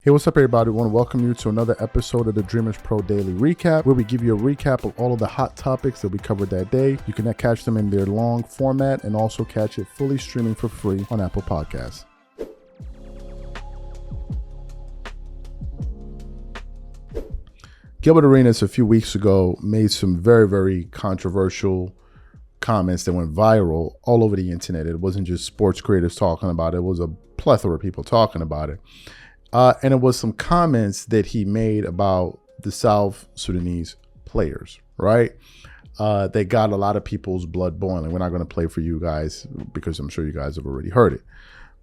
Hey, what's up, everybody? I want to welcome you to another episode of the Dreamerspro Daily Recap, where we give you a recap of all of the hot topics that we covered that day. You can catch them in their long format and also catch it fully streaming for free on Apple Podcasts. Gilbert Arenas a few weeks ago made some very, very controversial comments that went viral all over the internet. It wasn't just sports creators talking about it. It was a plethora of people talking about it. And it was some comments that he made about the South Sudanese players, right? They got a lot of people's blood boiling. We're not going to play for you guys because I'm sure you guys have already heard it.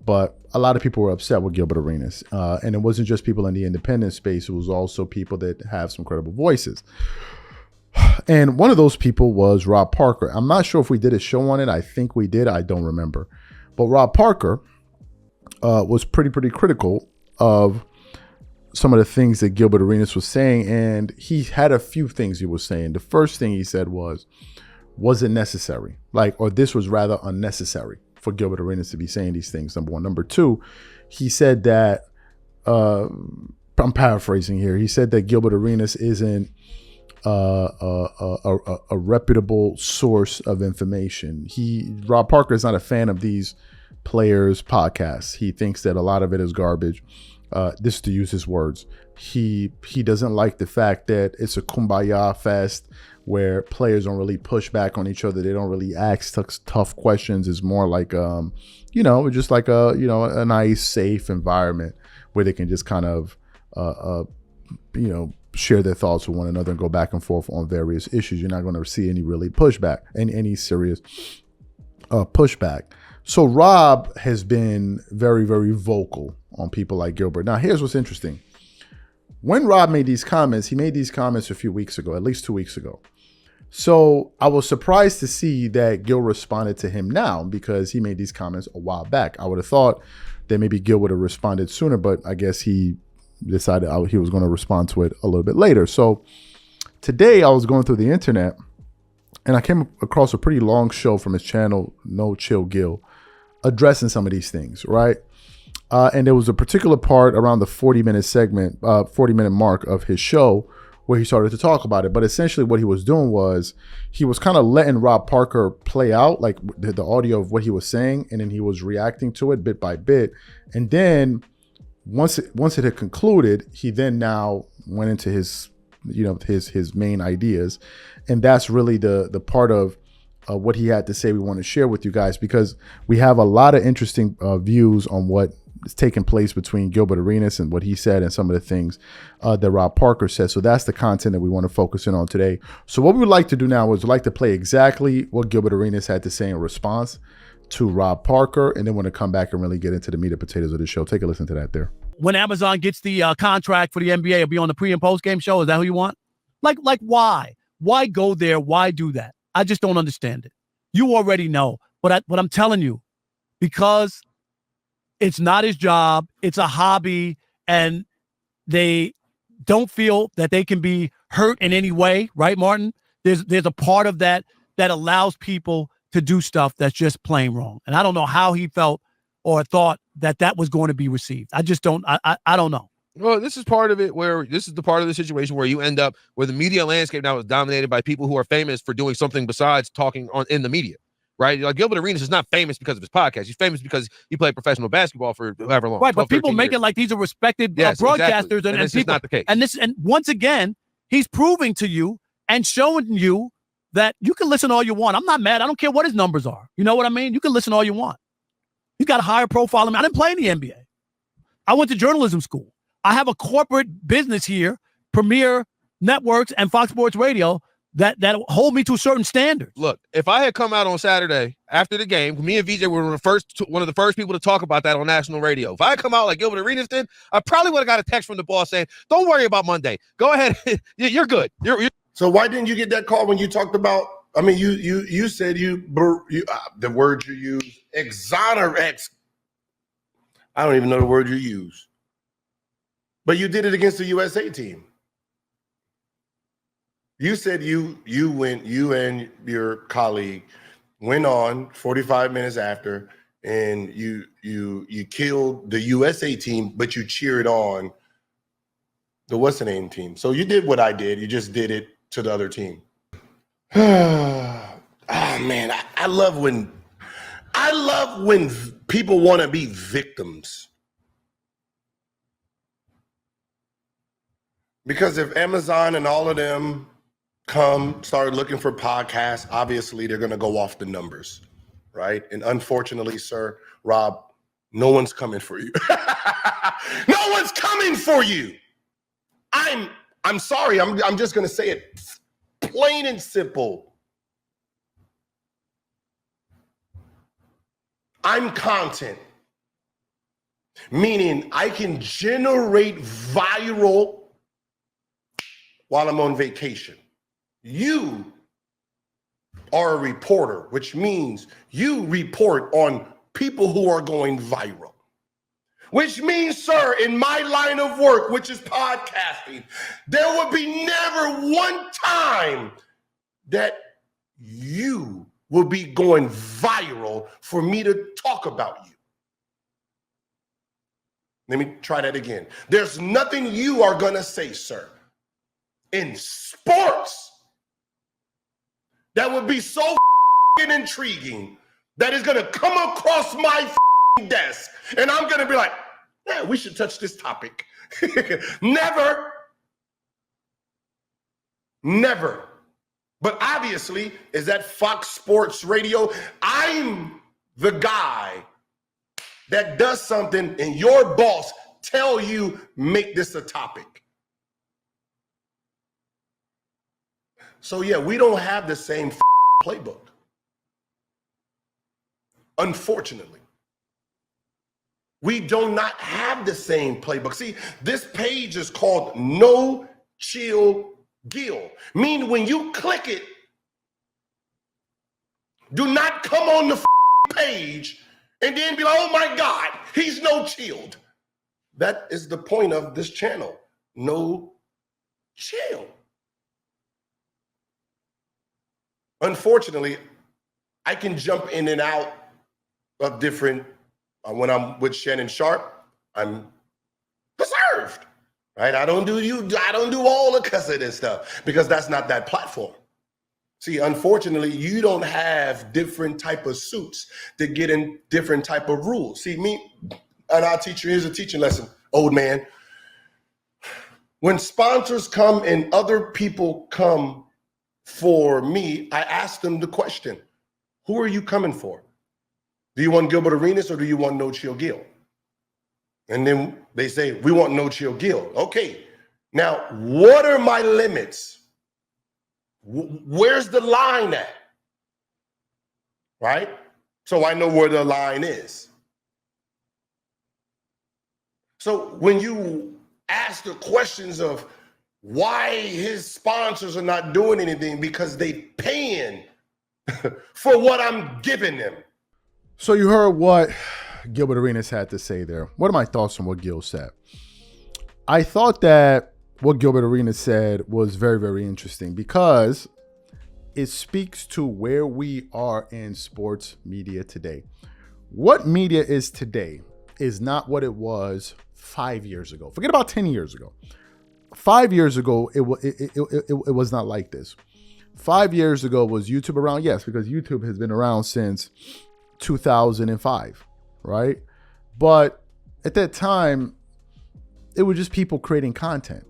But a lot of people were upset with Gilbert Arenas. And it wasn't just people in the independent space. It was also people that have some credible voices. And one of those people was Rob Parker. I'm not sure if we did a show on it. I think we did. I don't remember. But Rob Parker was pretty critical of some of the things that Gilbert Arenas was saying. And he had a few things he was saying. The first thing he said was it necessary? Or this was rather unnecessary for Gilbert Arenas to be saying these things, number one. Number two, he said that, I'm paraphrasing here, he said that Gilbert Arenas isn't a reputable source of information. Rob Parker is not a fan of these players' podcasts. He thinks that a lot of it is garbage. This is to use his words. He doesn't like the fact that it's a kumbaya fest where players don't really push back on each other. They don't really ask tough questions. It's more like just like a nice, safe environment where they can just kind of share their thoughts with one another and go back and forth on various issues. You're not going to see any really pushback and any serious pushback. So Rob has been very, very vocal on people like Gilbert. Now, here's what's interesting. When Rob made these comments, he made these comments a few weeks ago, at least 2 weeks ago. So I was surprised to see that Gil responded to him now because he made these comments a while back. I would have thought that maybe Gil would have responded sooner, but I guess he decided he was going to respond to it a little bit later. So today I was going through the internet and I came across a pretty long show from his channel, No Chill Gil, addressing some of these things, right? And there was a particular part around the 40-minute mark of his show where he started to talk about it. But essentially what he was doing was he was kind of letting Rob Parker play out like the audio of what he was saying, and then he was reacting to it bit by bit. And then once it had concluded, he then now went into his main ideas. And that's really the part of what he had to say we want to share with you guys, because we have a lot of interesting views on what is taking place between Gilbert Arenas and what he said and some of the things that Rob Parker said. So that's the content that we want to focus in on today. So what we would like to do now is we'd like to play exactly what Gilbert Arenas had to say in response to Rob Parker, and then we're going to come back and really get into the meat and potatoes of the show. Take a listen to that there. When Amazon gets the contract for the NBA, it'll be on the pre and post game show. Is that who you want? Like why? Why go there? Why do that? I just don't understand it. You already know, but I'm telling you, because it's not his job, it's a hobby, and they don't feel that they can be hurt in any way, right, Martin? There's a part of that allows people to do stuff that's just plain wrong. And I don't know how he felt or thought that was going to be received. I just don't, I don't know. Well, this is part of it where this is the part of the situation where you end up where the media landscape now is dominated by people who are famous for doing something besides talking in the media, right? Like Gilbert Arenas is not famous because of his podcast. He's famous because he played professional basketball for however long. Right, but people make it like these are respected broadcasters. Exactly. And this people, is not the case. And once again, he's proving to you and showing you that you can listen all you want. I'm not mad. I don't care what his numbers are. You know what I mean? You can listen all you want. He's got a higher profile than me. I didn't play in the NBA. I went to journalism school. I have a corporate business here, Premier Networks and Fox Sports Radio, that hold me to a certain standard. Look, if I had come out on Saturday after the game, me and VJ were one of the first people to talk about that on national radio. If I had come out like Gilbert Arenas did, I probably would have got a text from the boss saying, "Don't worry about Monday. Go ahead. You're good." You're So why didn't you get that call when you talked about? I mean, you said the word you use, exonerate. I don't even know the word you use. But you did it against the USA team. You said you and your colleague went on 45 minutes after, and you killed the USA team, but you cheered on The what's the name team. So you did what I did. You just did it to the other team. Oh man, I love when people want to be victims. Because if Amazon and all of them start looking for podcasts, obviously they're going to go off the numbers, right? And unfortunately, sir, Rob, no one's coming for you. No one's coming for you. I'm sorry. I'm just going to say it plain and simple. I'm content, meaning I can generate viral while I'm on vacation. You are a reporter, which means you report on people who are going viral. Which means, sir, in my line of work, which is podcasting, there will be never one time that you will be going viral for me to talk about you. Let me try that again. There's nothing you are going to say, sir, in sports that would be so intriguing that is going to come across my desk and I'm going to be like, yeah, we should touch this topic. Never. But obviously, is that Fox Sports Radio? I'm the guy that does something and your boss tell you, make this a topic. So yeah, we don't have the same playbook. Unfortunately. We do not have the same playbook. See, this page is called No Chill Gil. Meaning when you click it, do not come on the page and then be like, oh my God, he's no chilled. That is the point of this channel. No chill. Unfortunately, I can jump in and out of different, when I'm with Shannon Sharp, I'm preserved, right? I don't do all the cussing and stuff because that's not that platform. See, unfortunately, you don't have different type of suits to get in different type of rules. See, me, and I'll teach you, here's a teaching lesson, old man. When sponsors come and other people come for me, I ask them the question, who are you coming for? Do you want Gilbert Arenas or do you want No Chill Gil? And then they say, we want No Chill Gil. Okay, now what are my limits? Where's the line at? Right? So I know where the line is. So when you ask the questions of why his sponsors are not doing anything, because they paying for what I'm giving them. So you heard what Gilbert Arenas had to say there. What are my thoughts on what Gil said? I thought that what Gilbert Arenas said was very, very interesting because it speaks to where we are in sports media today. What media is today is not what it was 5 years ago. Forget about 10 years ago. 5 years ago, it was not like this. 5 years ago was YouTube around? Yes, because YouTube has been around since 2005, right? But at that time, it was just people creating content.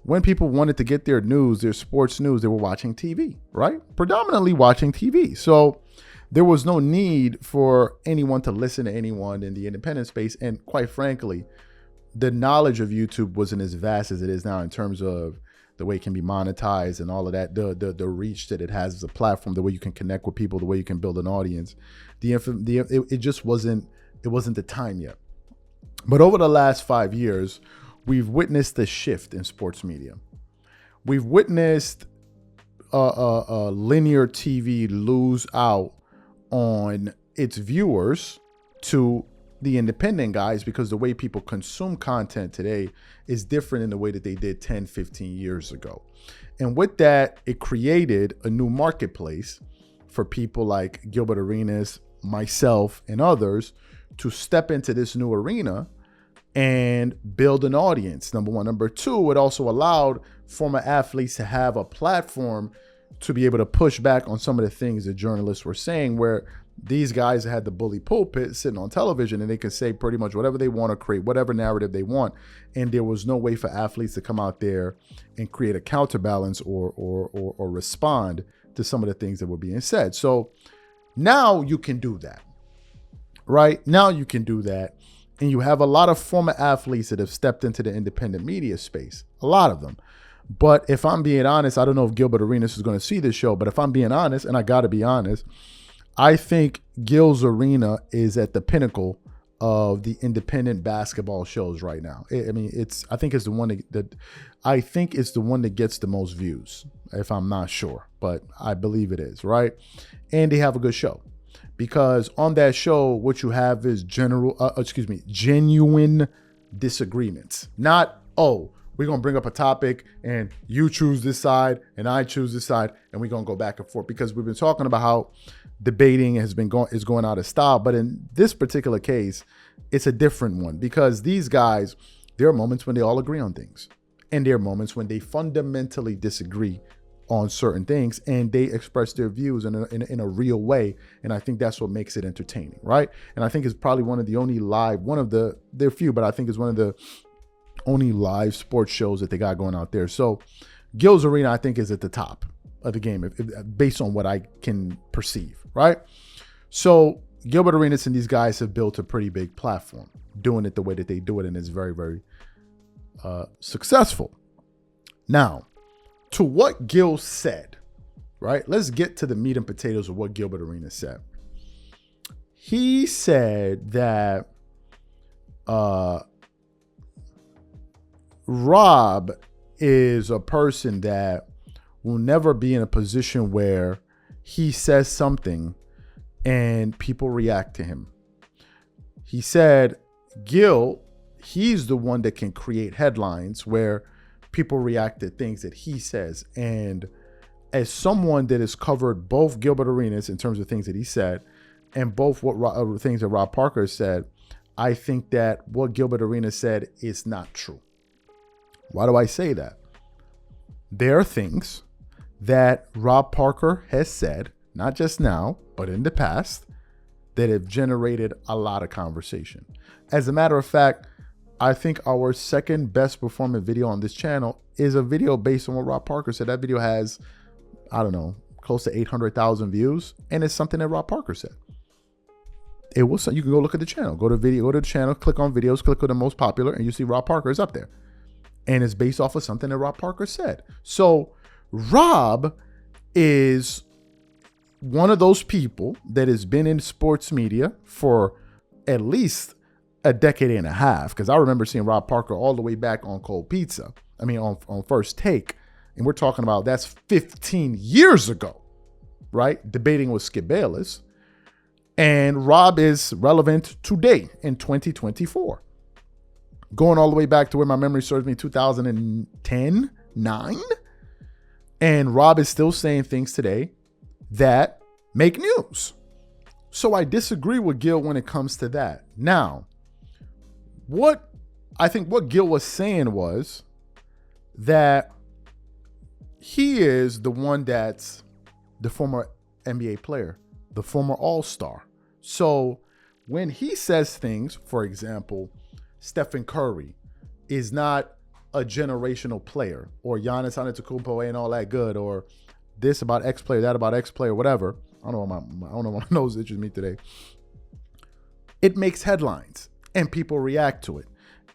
When people wanted to get their news, their sports news, they were watching TV, right? Predominantly watching TV. So there was no need for anyone to listen to anyone in the independent space. And quite frankly, the knowledge of YouTube wasn't as vast as it is now in terms of the way it can be monetized and all of that, the reach that it has as a platform, the way you can connect with people, the way you can build an audience. It just wasn't the time yet. But over the last 5 years, we've witnessed a shift in sports media. We've witnessed linear TV lose out on its viewers to the independent guys because the way people consume content today is different in the way that they did 10, 15 years ago. And with that, it created a new marketplace for people like Gilbert Arenas, myself, and others to step into this new arena and build an audience. Number one. Number two, it also allowed former athletes to have a platform to be able to push back on some of the things that journalists were saying, where these guys had the bully pulpit sitting on television and they could say pretty much whatever they want to create, whatever narrative they want. And there was no way for athletes to come out there and create a counterbalance or respond to some of the things that were being said. So now you can do that, right? Now you can do that. And you have a lot of former athletes that have stepped into the independent media space, a lot of them. But if I'm being honest, I don't know if Gilbert Arenas is going to see this show, but if I'm being honest, and I got to be honest, I think Gil's Arena is at the pinnacle of the independent basketball shows right now. I mean, I think it's the one that gets the most views, if I'm not sure, but I believe it is, right? And they have a good show. Because on that show, what you have is genuine disagreements. Not, oh, we're going to bring up a topic and you choose this side and I choose this side and we're going to go back and forth. Because we've been talking about how debating is going out of style. But in this particular case, it's a different one. Because these guys, there are moments when they all agree on things. And there are moments when they fundamentally disagree on certain things, and they express their views in a real way. And I think that's what makes it entertaining, right? And I think it's probably one of the only live, there are few, but I think it's one of the only live sports shows that they got going out there. So Gil's Arena, I think, is at the top of the game, based on what I can perceive, right? So Gilbert Arenas and these guys have built a pretty big platform, doing it the way that they do it, and it's very, very successful. Now, to what Gil said, right? Let's get to the meat and potatoes of what Gilbert Arenas said. He said that Rob is a person that will never be in a position where he says something and people react to him. He said, Gil, he's the one that can create headlines where people react to things that he says. And as someone that has covered both Gilbert Arenas in terms of things that he said and both things that Rob Parker said, I think that what Gilbert Arenas said is not true. Why do I say that? There are things that Rob Parker has said, not just now, but in the past, that have generated a lot of conversation. As a matter of fact, I think our second best performing video on this channel is a video based on what Rob Parker said. That video has, I don't know, close to 800,000 views. And it's something that Rob Parker said. It was, you can go look at the channel, go to the channel, click on videos, click on the most popular, and you see Rob Parker is up there. And it's based off of something that Rob Parker said. So Rob is one of those people that has been in sports media for at least a decade and a half, because I remember seeing Rob Parker all the way back on Cold Pizza. I mean, on First Take. And we're talking about that's 15 years ago, right? Debating with Skip Bayless. And Rob is relevant today in 2024. Going all the way back to where my memory serves me, 2010, 9. And Rob is still saying things today that make news. So I disagree with Gil when it comes to that. Now, what Gil was saying was that he is the one that's the former NBA player, the former All-Star. So when he says things, for example, Stephen Curry is not a generational player, or Giannis Antetokounmpo ain't all that good, or this about X player, that about X player, whatever. I don't know why my nose itches me today. It makes headlines and people react to it.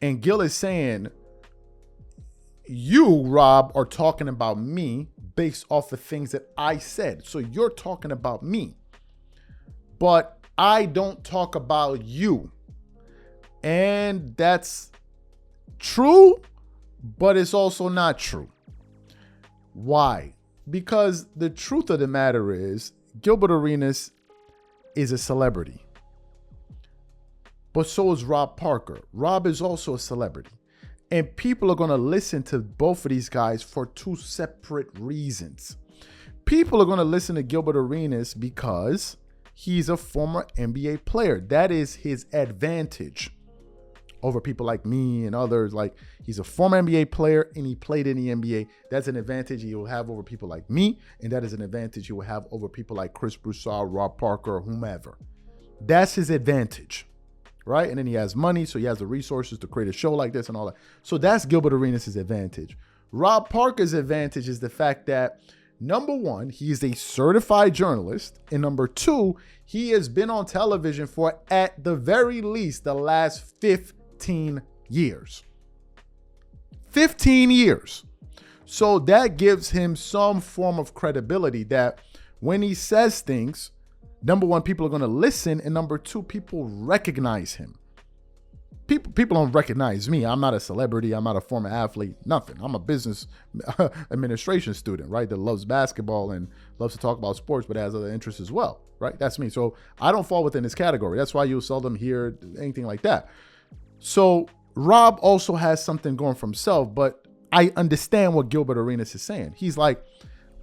And Gil is saying, you, Rob, are talking about me based off of things that I said. So you're talking about me. But I don't talk about you. And that's true, but it's also not true. Why? Because the truth of the matter is, Gilbert Arenas is a celebrity. But so is Rob Parker. Rob is also a celebrity. And people are going to listen to both of these guys for two separate reasons. People are going to listen to Gilbert Arenas because he's a former NBA player. That is his advantage over people like me and others. Like, he's a former NBA player and he played in the NBA. That's an advantage he will have over people like me, and that is an advantage he will have over people like Chris Broussard, Rob Parker, or whomever. That's his advantage, right? And then he has money, so he has the resources to create a show like this and all that. So that's Gilbert Arenas' advantage. Rob Parker's advantage is the fact that, number one, he's a certified journalist, and number two, he has been on television for, at the very least, the last 15 years. 15 years. So that gives him some form of credibility that when he says things, number one, people are going to listen, and number two, people recognize him. People don't recognize me. I'm not a celebrity. I'm not a former athlete. Nothing. I'm a business administration student, right? That loves basketball and loves to talk about sports, but has other interests as well, right? That's me. So I don't fall within this category. That's why you'll seldom hear anything like that. So Rob also has something going for himself, but I understand what Gilbert Arenas is saying. He's like,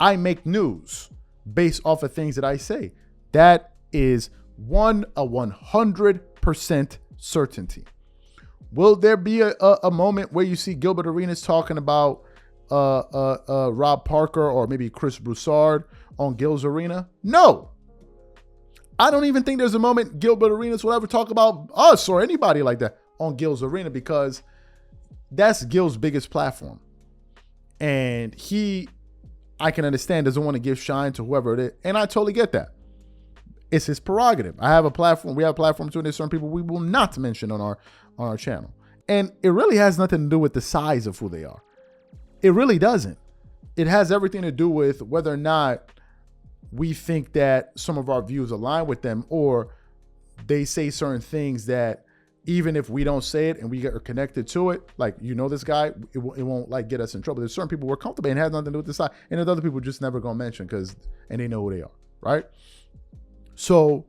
I make news based off of things that I say. That is a 100% certainty. Will there be a moment where you see Gilbert Arenas talking about Rob Parker or maybe Chris Broussard on Gil's Arena? No. I don't even think there's a moment Gilbert Arenas will ever talk about us or anybody like that on Gil's Arena, because that's Gil's biggest platform. And he, I can understand, doesn't want to give shine to whoever it is. And I totally get that. It's his prerogative. I have a platform. We have a platform too, and there's certain people we will not mention on our channel. And it really has nothing to do with the size of who they are. It really doesn't. It has everything to do with whether or not we think that some of our views align with them, or they say certain things that even if we don't say it and we are connected to it, like, you know, this guy, it won't like get us in trouble. There's certain people we're comfortable and it has nothing to do with the side. And there's other people just never gonna mention and they know who they are, right? So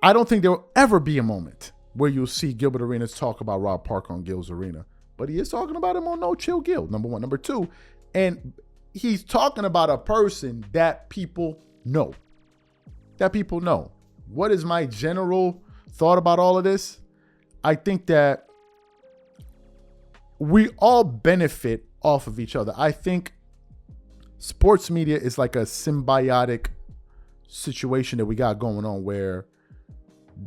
I don't think there will ever be a moment where you'll see Gilbert Arenas talk about Rob Parker on Gil's Arena, but he is talking about him on No Chill Gil, number one. Number two, and he's talking about a person that people know. That people know. What is my general thought about all of this? I think that we all benefit off of each other. I think sports media is like a symbiotic situation that we got going on, where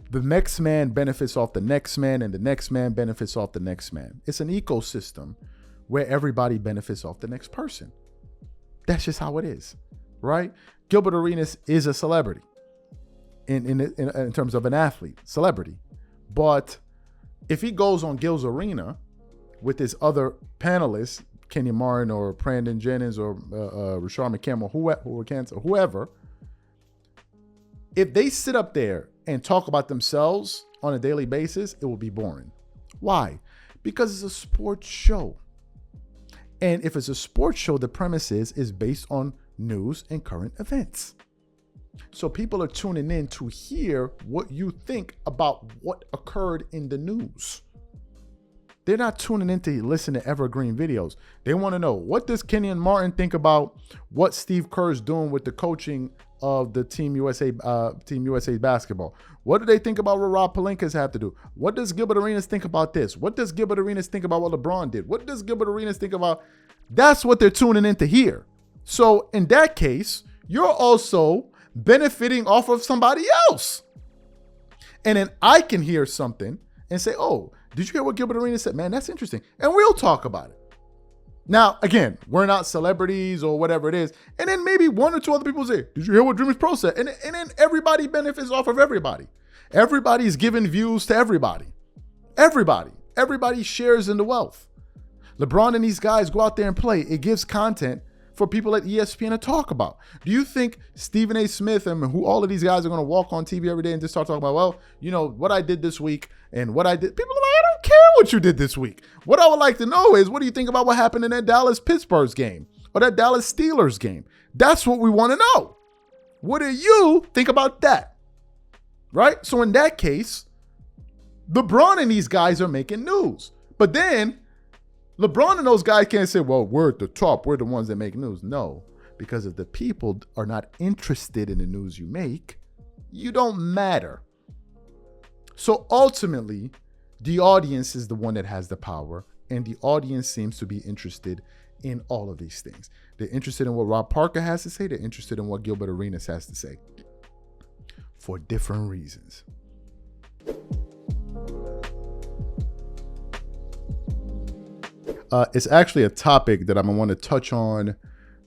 the next man benefits off the next man and the next man benefits off the next man. It's an ecosystem where everybody benefits off the next person. That's just how it is, right? Gilbert Arenas is a celebrity in terms of an athlete, celebrity. But if he goes on Gil's Arena with his other panelists, Kenyon Martin or Brandon Jennings or Rashard McCam or whoever, if they sit up there and talk about themselves on a daily basis, it will be boring. Why? Because it's a sports show. And if it's a sports show, the premise is based on news and current events. So people are tuning in to hear what you think about what occurred in the news. They're not tuning in to listen to evergreen videos. They want to know, what does Kenyon Martin think about what Steve Kerr is doing with the coaching of the Team USA basketball? What do they think about what Rob Pelinka's have to do? What does Gilbert Arenas think about this? What does Gilbert Arenas think about what LeBron did? What does Gilbert Arenas think about? That's what they're tuning in to hear. So in that case, you're also benefiting off of somebody else. And then I can hear something and say, oh, did you hear what Gilbert Arenas said? Man, that's interesting. And we'll talk about it. Now, again, we're not celebrities or whatever it is. And then maybe one or two other people say, did you hear what Dreamerspro said? And then everybody benefits off of everybody. Everybody's giving views to everybody. Everybody shares in the wealth. LeBron and these guys go out there and play. It gives content for people at ESPN to talk about. Do you think Stephen A. Smith and who all of these guys are going to walk on TV every day and just start talking about, well, you know, what I did this week and what I did? People are like, I don't care what you did this week. What I would like to know is, what do you think about what happened in that Dallas-Pittsburgh game or that Dallas Steelers game? That's what we want to know. What do you think about that? Right? So in that case, LeBron and these guys are making news. But then LeBron and those guys can't say, well, we're at the top. We're the ones that make news. No, because if the people are not interested in the news you make, you don't matter. So ultimately, The audience is the one that has the power, and the audience seems to be interested in all of these things. They're interested in what Rob Parker has to say. They're interested in what Gilbert Arenas has to say for different reasons. It's actually a topic that I'm going to want to touch on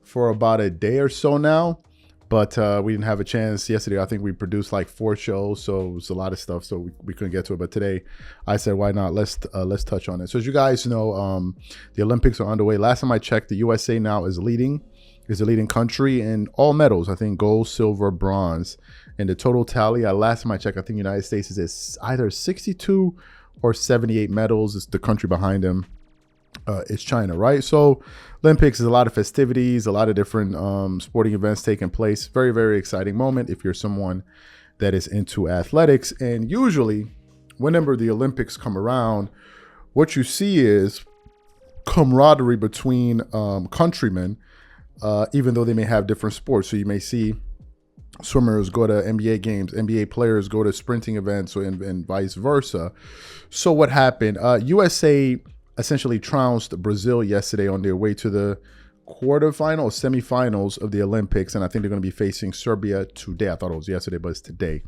for about a day or so now, but we didn't have a chance yesterday. I think we produced like 4 shows, so it was a lot of stuff, so we couldn't get to it. But today I said, why not? Let's touch on it. So as you guys know, the Olympics are underway. Last time I checked, the USA now is the leading country in all medals. I think gold, silver, bronze. And the total tally, last time I checked, I think the United States is either 62 or 78 medals. It's the country behind them. It's China, right? So Olympics is a lot of festivities, a lot of different sporting events taking place. Very, very exciting moment if you're someone that is into athletics. And usually whenever the Olympics come around, what you see is camaraderie between countrymen, even though they may have different sports. So you may see swimmers go to NBA games, NBA players go to sprinting events, and vice versa. So what happened? USA essentially trounced Brazil yesterday on their way to the quarterfinal or semifinals of the Olympics. And I think they're going to be facing Serbia today. I thought it was yesterday, but it's today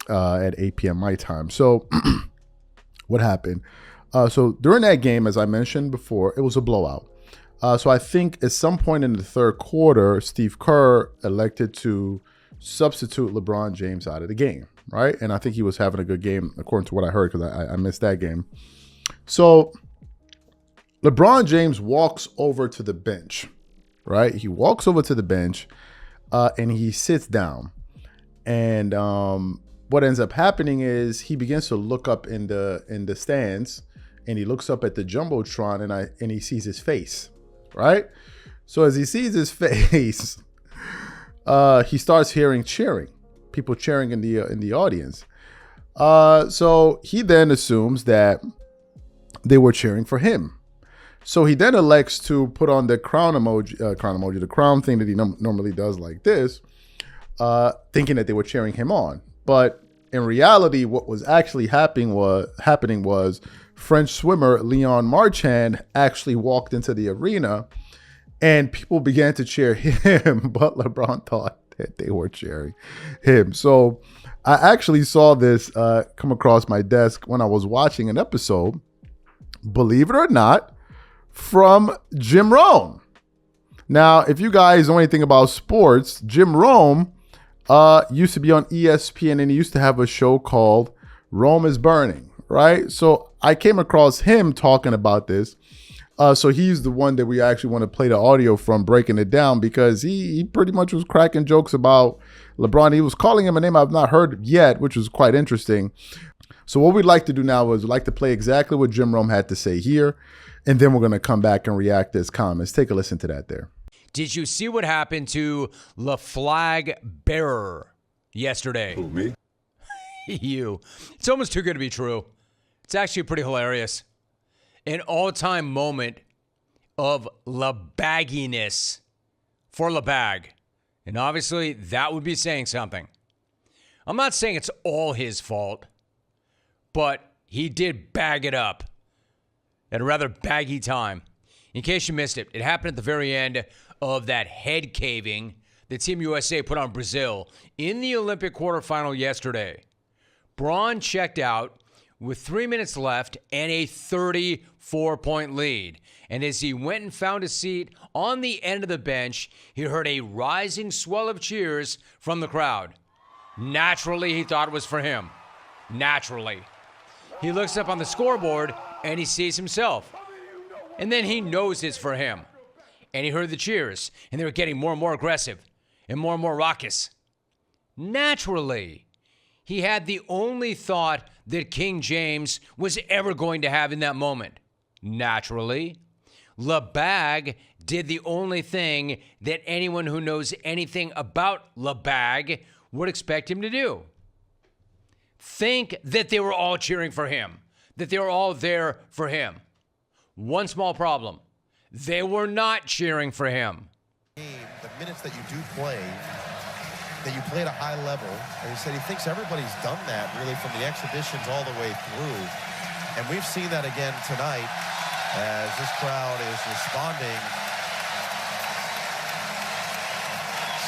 at 8 p.m. my time. So what happened? So during that game, as I mentioned before, it was a blowout. So I think at some point in the third quarter, Steve Kerr elected to substitute LeBron James out of the game, right? And I think he was having a good game, according to what I heard, because I missed that game. So LeBron James walks over to the bench, right? He walks over to the bench and he sits down. And what ends up happening is he begins to look up in the stands, and he looks up at the Jumbotron and he sees his face, right? So as he sees his face, he starts hearing cheering, people cheering in the audience. So he then assumes that they were cheering for him. So he then elects to put on the crown emoji, the crown thing that he normally does like this, thinking that they were cheering him on. But in reality, what was actually happening was French swimmer Leon Marchand actually walked into the arena, and people began to cheer him, but LeBron thought that they were cheering him. So I actually saw this come across my desk when I was watching an episode, believe it or not, from Jim Rome. Now, if you guys know anything about sports, Jim Rome used to be on ESPN, and he used to have a show called Rome is Burning, right? So I came across him talking about this. So he's the one that we actually want to play the audio from, breaking it down, because he pretty much was cracking jokes about LeBron. He was calling him a name I've not heard yet, which was quite interesting. So what we'd like to do now is we'd like to play exactly what Jim Rome had to say here, and then we're going to come back and react to his comments. Take a listen to that there. Did you see what happened to the flag bearer yesterday? Who, me? You. It's almost too good to be true. It's actually pretty hilarious. An all-time moment of LeBagginess for LeBag. And obviously, that would be saying something. I'm not saying it's all his fault, but he did bag it up at a rather baggy time. In case you missed it, it happened at the very end of that head caving that Team USA put on Brazil in the Olympic quarterfinal yesterday. Braun checked out with 3 minutes left and a 34-point lead. And as he went and found a seat on the end of the bench, he heard a rising swell of cheers from the crowd. Naturally, he thought it was for him. Naturally. He looks up on the scoreboard and he sees himself. And then he knows it's for him. And he heard the cheers, and they were getting more and more aggressive and more raucous. Naturally, he had the only thought that King James was ever going to have in that moment. Naturally, LeBag did the only thing that anyone who knows anything about LeBag would expect him to do. Think that they were all cheering for him, that they were all there for him. One small problem. They were not cheering for him. The minutes that you do play, that you play at a high level, and he said he thinks everybody's done that really from the exhibitions all the way through. And we've seen that again tonight as this crowd is responding.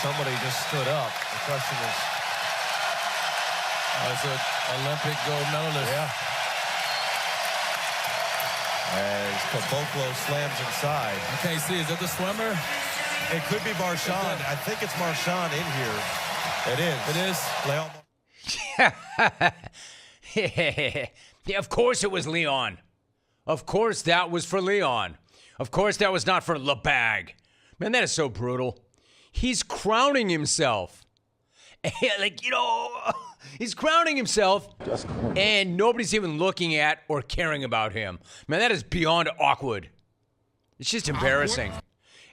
Somebody just stood up. The question is, as an Olympic gold medalist. yeah. As Caboclo slams inside. I can't see. Is that the swimmer? It could be Marchand. I think it's Marchand in here. It is. It is. Yeah, of course it was Leon. Of course that was for Leon. Of course that was not for Lebag. Man, that is so brutal. He's crowning himself. He's crowning himself. And nobody's even looking at or caring about him. Man, that is beyond awkward. It's just embarrassing.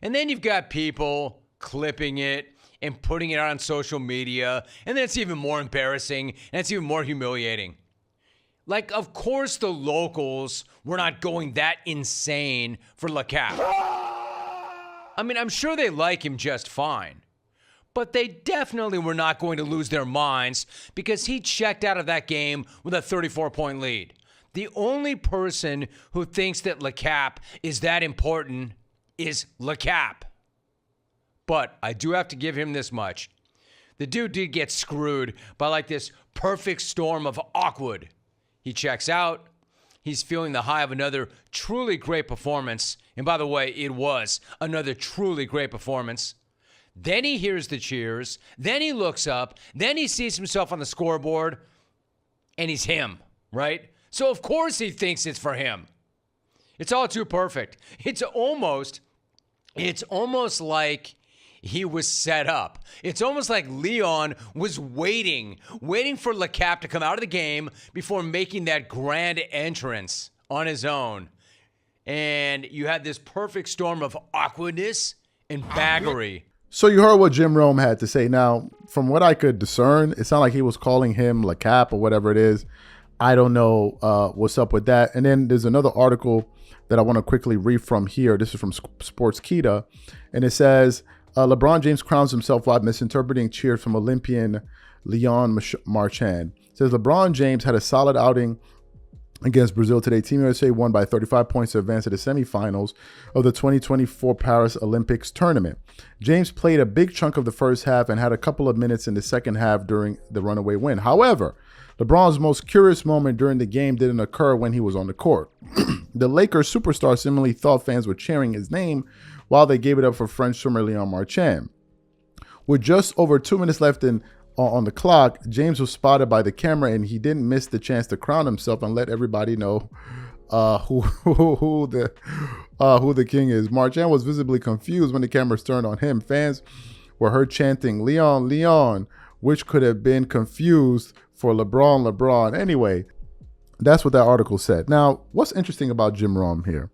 And then you've got people clipping it and putting it out on social media. And then it's even more embarrassing. And it's even more humiliating. Like, of course the locals were not going that insane for LeCap. I mean, I'm sure they like him just fine. But they definitely were not going to lose their minds because he checked out of that game with a 34-point lead. The only person who thinks that LeCap is that important is LeCap. But I do have to give him this much. The dude did get screwed by like this perfect storm of awkward. He checks out. He's feeling the high of another truly great performance. And by the way, it was another truly great performance. Then he hears the cheers. Then he looks up. Then he sees himself on the scoreboard. And he's him, right? So of course he thinks it's for him. It's all too perfect. It's almost like he was set up. It's almost like Leon was waiting for LeCap to come out of the game before making that grand entrance on his own. And you had this perfect storm of awkwardness and baggery. So you heard what Jim Rome had to say. Now, from what I could discern, it sounded like he was calling him LeCap or whatever it is. I don't know what's up with that. And then there's another article that I want to quickly read from here. This is from Sportskeeda. And it says, LeBron James crowns himself while misinterpreting cheers from Olympian Leon Marchand. It says LeBron James had a solid outing against Brazil today. Team USA won by 35 points to advance to the semifinals of the 2024 Paris Olympics tournament. James played a big chunk of the first half and had a couple of minutes in the second half during the runaway win. However, LeBron's most curious moment during the game didn't occur when he was on the court. The Lakers superstar seemingly thought fans were cheering his name while they gave it up for French swimmer Leon Marchand. With just over 2 minutes left on the clock, James was spotted by the camera, and he didn't miss the chance to crown himself and let everybody know who the king is. Marchand was visibly confused when the cameras turned on him. Fans were heard chanting, "Leon, Leon," which could have been confused for LeBron, LeBron. Anyway, that's what that article said. Now, what's interesting about Jim Rome here?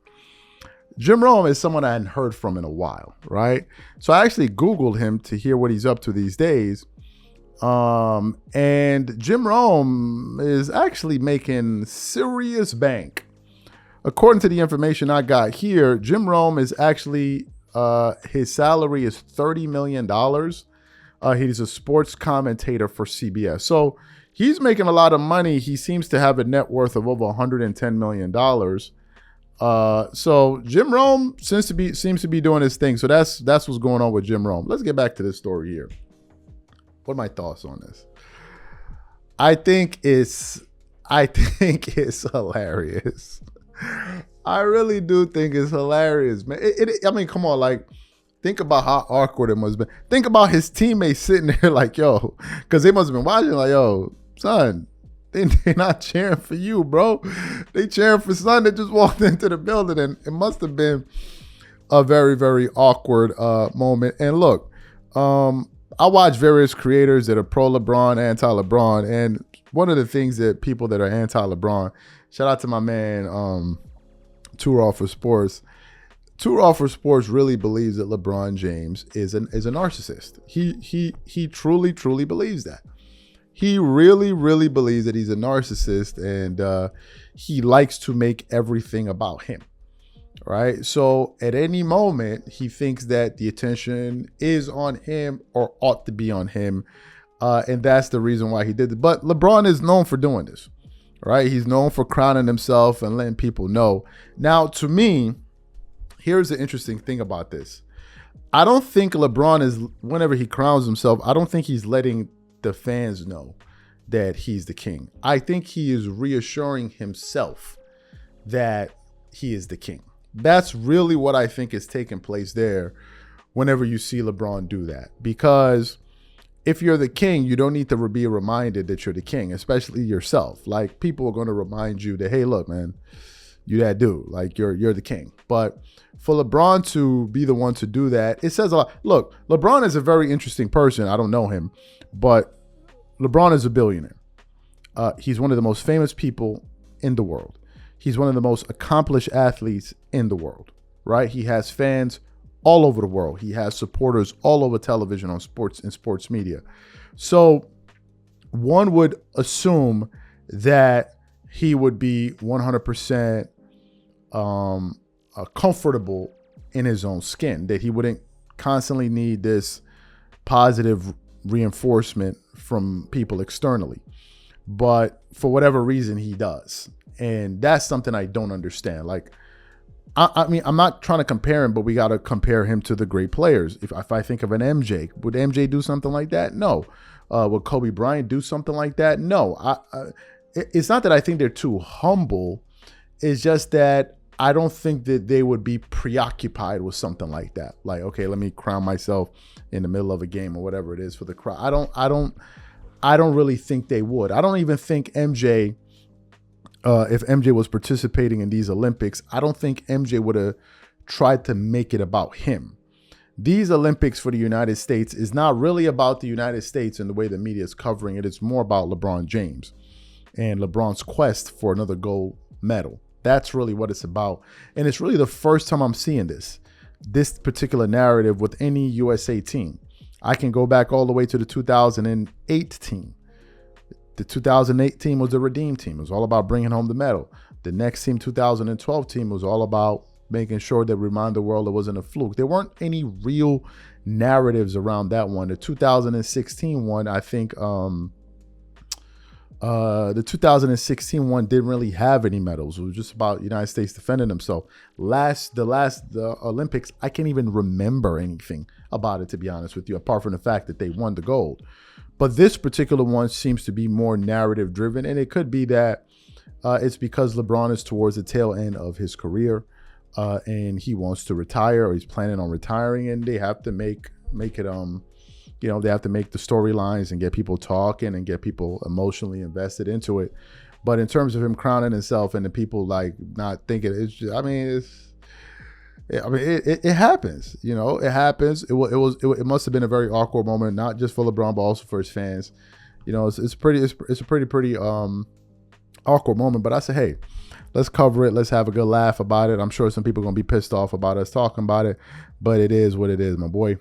Jim Rome is someone I hadn't heard from in a while, right? So I actually Googled him to hear what he's up to these days. And Jim Rome is actually making serious bank. According to the information I got here, Jim Rome is actually, his salary is $30 million. He's a sports commentator for CBS. So he's making a lot of money. He seems to have a net worth of over $110 million. So Jim Rome seems to be doing his thing. So that's what's going on with Jim Rome. Let's get back to this story here. What are my thoughts on this? I think it's hilarious. I really do think it's hilarious, man. I mean, come on, like, think about how awkward it must have been. Think about his teammates sitting there like, yo, because they must have been watching like, yo, son, they're not cheering for you, bro. They cheering for son that just walked into the building, and it must have been a very, very awkward moment. And look, I watch various creators that are pro LeBron, anti LeBron, and one of the things that people that are anti LeBron, shout out to my man, Too Raw for Sports. Too Raw for Sports really believes that LeBron James is a narcissist. He truly, truly believes that. He really, really believes that he's a narcissist, and he likes to make everything about him. Right. So at any moment, he thinks that the attention is on him or ought to be on him. And that's the reason why he did it. But LeBron is known for doing this. right? He's known for crowning himself and letting people know. Now, to me, here's the interesting thing about this. I don't think LeBron is, whenever he crowns himself, I don't think he's letting the fans know that he's the king. I think he is reassuring himself that he is the king. That's really what I think is taking place there whenever you see LeBron do that. Because if you're the king, you don't need to be reminded that you're the king, especially yourself. Like, people are going to remind you that, hey, look, man, you that dude. Like, you're the king. But for LeBron to be the one to do that, it says a lot. Look, LeBron is a very interesting person. I don't know him, but LeBron is a billionaire. He's one of the most famous people in the world. He's one of the most accomplished athletes in the world, right? He has fans all over the world. He has supporters all over television, on sports and sports media. So one would assume that he would be 100% comfortable in his own skin, that he wouldn't constantly need this positive reinforcement from people externally. But for whatever reason, he does. And that's something I don't understand. Like, I mean, I'm not trying to compare him, but we got to compare him to the great players. If I think of an MJ, would MJ do something like that? No. Would Kobe Bryant do something like that? No. It's not that I think they're too humble. It's just that I don't think that they would be preoccupied with something like that. Like, okay, let me crown myself in the middle of a game or whatever it is for the crowd. I don't really think they would. I don't even think MJ, if MJ was participating in these Olympics, I don't think MJ would have tried to make it about him. These Olympics for the United States is not really about the United States and the way the media is covering it. It's more about LeBron James and LeBron's quest for another gold medal. That's really what it's about. And it's really the first time I'm seeing this particular narrative with any USA team. I can go back all the way to the 2008 team. The 2008 team was the redeem team. It was all about bringing home the medal. The next team, 2012 team, was all about making sure that remind the world it wasn't a fluke. There weren't any real narratives around that one. The 2016 one, I think, the 2016 one didn't really have any medals. It was just about United States defending themselves. The Olympics, I can't even remember anything about it, to be honest with you, apart from the fact that they won the gold. But this particular one seems to be more narrative driven, and it could be that it's because LeBron is towards the tail end of his career, and he wants to retire, or he's planning on retiring, and they have to make it they have to make the storylines and get people talking and get people emotionally invested into it. But in terms of him crowning himself and the people like not thinking, it's just, it happens. It happens. It must have been a very awkward moment, not just for LeBron, but also for his fans. It's a pretty awkward moment. But I say, hey, let's cover it. Let's have a good laugh about it. I'm sure some people are gonna be pissed off about us talking about it, but it is what it is, my boy.